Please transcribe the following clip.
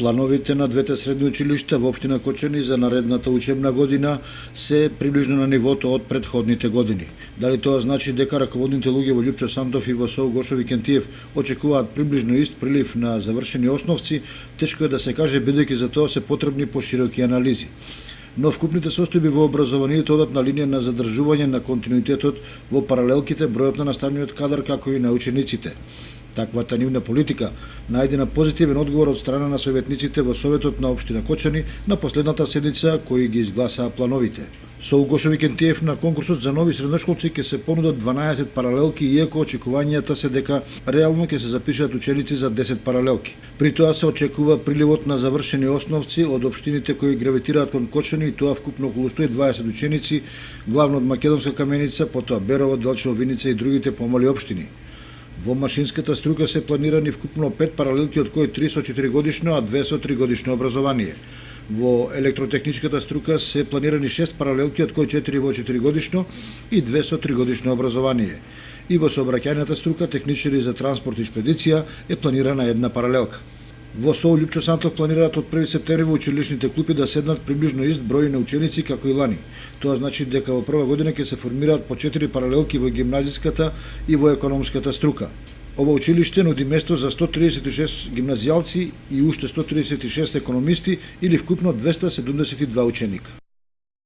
Плановите на двете средни училишта во општина Кочани за наредната учебна година се приближно на нивото од претходните години. Дали тоа значи дека раководните луѓе во Љупчо Сандов и во СОУ Гошо Викентиев очекуваат приближно ист прилив на завршени основци, тешко е да се каже бидејќи за тоа се потребни пошироки анализи. Но вкупните состојби во образованието одат на линија на задржување на континуитетот во паралелките, бројот на наставниот кадар како и на учениците. Таквата нивна политика најде на позитивен одговор од страна на советниците во Советот на општина Кочани на последната седница кои ги изгласаа плановите. СОУ Гошо Викентиев на конкурсот за нови средношколци ќе се понудат 12 паралелки, иако очекувањата се дека реално ќе се запишат ученици за 10 паралелки. При тоа се очекува приливот на завршени основци од општините кои гравитираат кон Кочани, и тоа вкупно околу 120 ученици, главно од Македонска Каменица, потоа Берово, Делчево, Виница и другите помали општини. Во машинската струка се планирани вкупно 5 паралелки, од кои 3 со 4-годишно, а 2 со 3-годишно образование. Во електротехничката струка се планирани 6 паралелки, од кои 4 во 4-годишно и 2 со 3-годишно образование. И во сообраќајната струка, техничари за транспорт и шпедиција, е планирана една паралелка. Во СОУ Љупчо Сандов планираат од 1 септември во училишните клупи да седнат приближно ист број на ученици како и лани. Тоа значи дека во прва година ќе се формираат по 4 паралелки во гимназиската и во економската струка. Ова училиште нуди место за 136 гимназијалци и уште 136 економисти или вкупно 272 ученика.